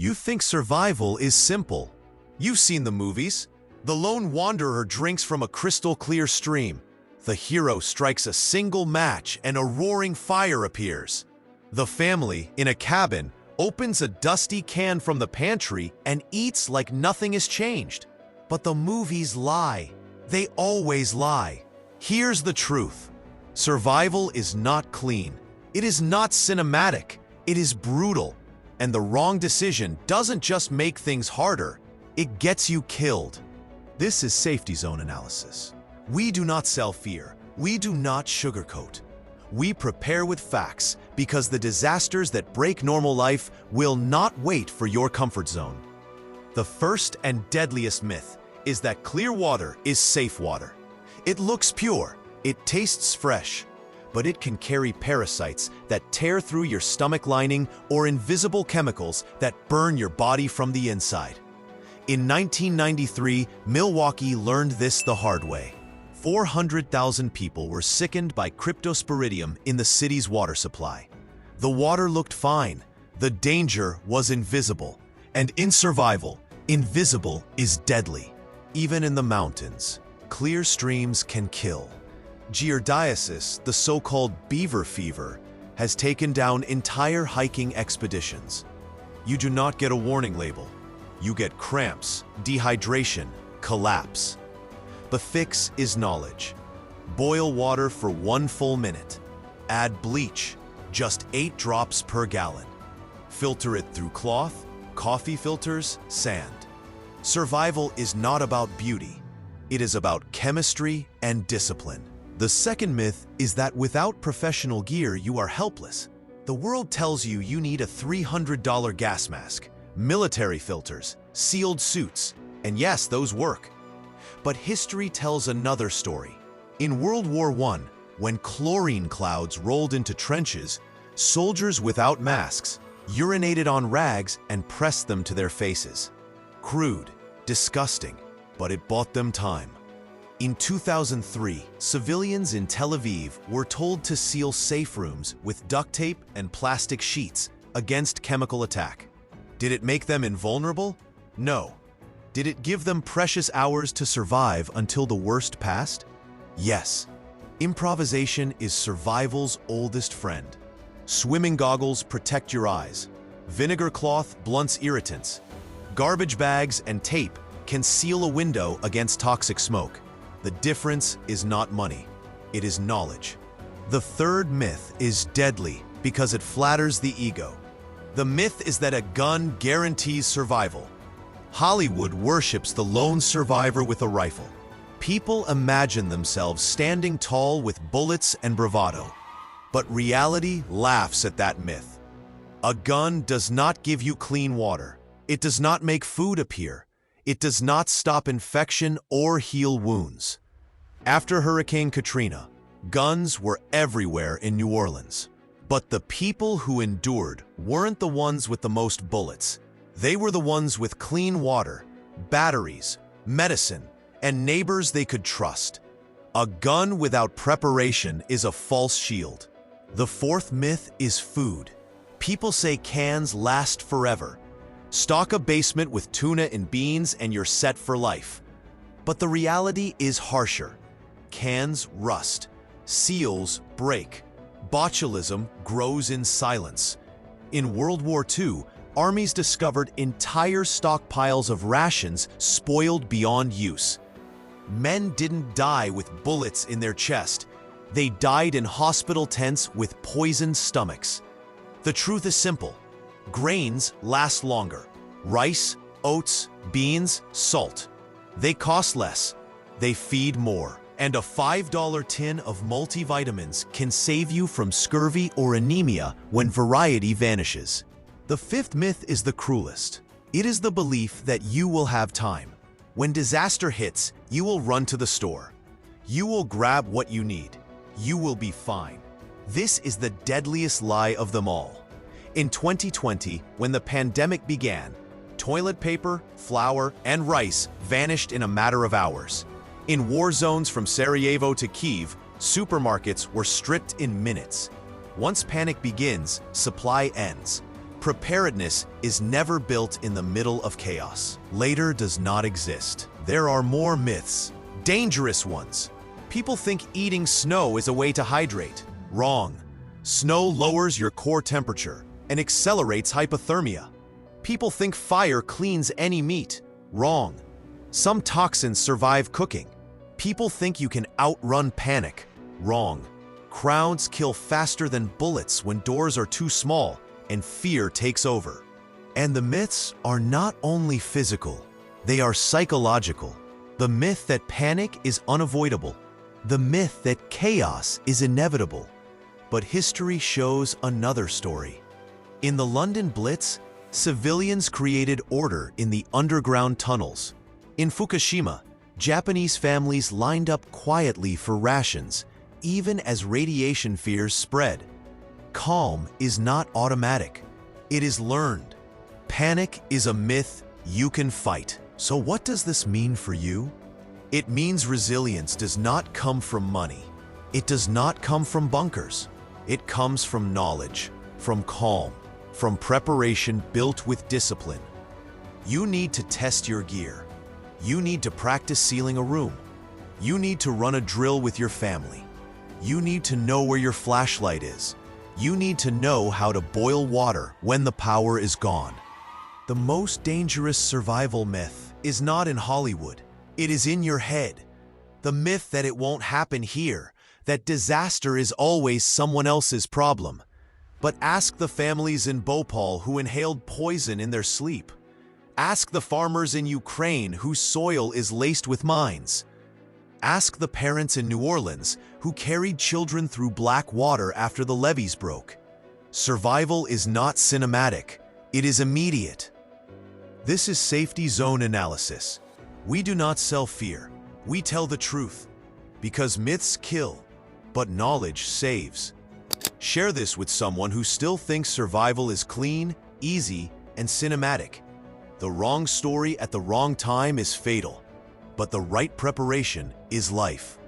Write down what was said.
You think survival is simple. You've seen the movies. The lone wanderer drinks from a crystal-clear stream. The hero strikes a single match and a roaring fire appears. The family, in a cabin, opens a dusty can from the pantry and eats like nothing has changed. But the movies lie. They always lie. Here's the truth. Survival is not clean. It is not cinematic. It is brutal. And the wrong decision doesn't just make things harder, it gets you killed. This is safety zone analysis. We do not sell fear. We do not sugarcoat. We prepare with facts because the disasters that break normal life will not wait for your comfort zone. The first and deadliest myth is that clear water is safe water. It looks pure, it tastes fresh, but it can carry parasites that tear through your stomach lining or invisible chemicals that burn your body from the inside. In 1993, Milwaukee learned this the hard way. 400,000 people were sickened by cryptosporidium in the city's water supply. The water looked fine. The danger was invisible. And in survival, invisible is deadly. Even in the mountains, clear streams can kill. Giardiasis, the so-called beaver fever, has taken down entire hiking expeditions. You do not get a warning label. You get cramps, dehydration, collapse. The fix is knowledge. Boil water for 1 full minute. Add bleach, just 8 drops per gallon. Filter it through cloth, coffee filters, sand. Survival is not about beauty. It is about chemistry and discipline. The second myth is that without professional gear, you are helpless. The world tells you you need a $300 gas mask, military filters, sealed suits, and yes, those work. But history tells another story. In World War I, when chlorine clouds rolled into trenches, soldiers without masks urinated on rags and pressed them to their faces. Crude, disgusting, but it bought them time. In 2003, civilians in Tel Aviv were told to seal safe rooms with duct tape and plastic sheets against chemical attack. Did it make them invulnerable? No. Did it give them precious hours to survive until the worst passed? Yes. Improvisation is survival's oldest friend. Swimming goggles protect your eyes. Vinegar cloth blunts irritants. Garbage bags and tape can seal a window against toxic smoke. The difference is not money, it is knowledge. The third myth is deadly because it flatters the ego. The myth is that a gun guarantees survival. Hollywood worships the lone survivor with a rifle. People imagine themselves standing tall with bullets and bravado. But reality laughs at that myth. A gun does not give you clean water. It does not make food appear. It does not stop infection or heal wounds. After Hurricane Katrina, guns were everywhere in New Orleans. But the people who endured weren't the ones with the most bullets. They were the ones with clean water, batteries, medicine, and neighbors they could trust. A gun without preparation is a false shield. The fourth myth is food. People say cans last forever. Stock a basement with tuna and beans and you're set for life. But the reality is harsher. Cans rust. Seals break. Botulism grows in silence. In World War II, armies discovered entire stockpiles of rations spoiled beyond use. Men didn't die with bullets in their chest. They died in hospital tents with poisoned stomachs. The truth is simple. Grains last longer. Rice, oats, beans, salt. They cost less. They feed more. And a $5 tin of multivitamins can save you from scurvy or anemia when variety vanishes. The fifth myth is the cruelest. It is the belief that you will have time. When disaster hits, you will run to the store. You will grab what you need. You will be fine. This is the deadliest lie of them all. In 2020, when the pandemic began, toilet paper, flour, and rice vanished in a matter of hours. In war zones from Sarajevo to Kyiv, supermarkets were stripped in minutes. Once panic begins, supply ends. Preparedness is never built in the middle of chaos. Later does not exist. There are more myths, dangerous ones. People think eating snow is a way to hydrate. Wrong. Snow lowers your core temperature and accelerates hypothermia. People think fire cleans any meat. Wrong. Some toxins survive cooking. People think you can outrun panic. Wrong. Crowds kill faster than bullets when doors are too small and fear takes over. And the myths are not only physical, they are psychological. The myth that panic is unavoidable. The myth that chaos is inevitable. But history shows another story. In the London Blitz, civilians created order in the underground tunnels. In Fukushima, Japanese families lined up quietly for rations, even as radiation fears spread. Calm is not automatic. It is learned. Panic is a myth you can fight. So what does this mean for you? It means resilience does not come from money. It does not come from bunkers. It comes from knowledge, from calm, from preparation built with discipline. You need to test your gear. You need to practice sealing a room. You need to run a drill with your family. You need to know where your flashlight is. You need to know how to boil water when the power is gone. The most dangerous survival myth is not in Hollywood. It is in your head. The myth that it won't happen here, that disaster is always someone else's problem. But ask the families in Bhopal who inhaled poison in their sleep. Ask the farmers in Ukraine whose soil is laced with mines. Ask the parents in New Orleans who carried children through black water after the levees broke. Survival is not cinematic. It is immediate. This is safety zone analysis. We do not sell fear. We tell the truth. Because myths kill, but knowledge saves. Share this with someone who still thinks survival is clean, easy, and cinematic. The wrong story at the wrong time is fatal, but the right preparation is life.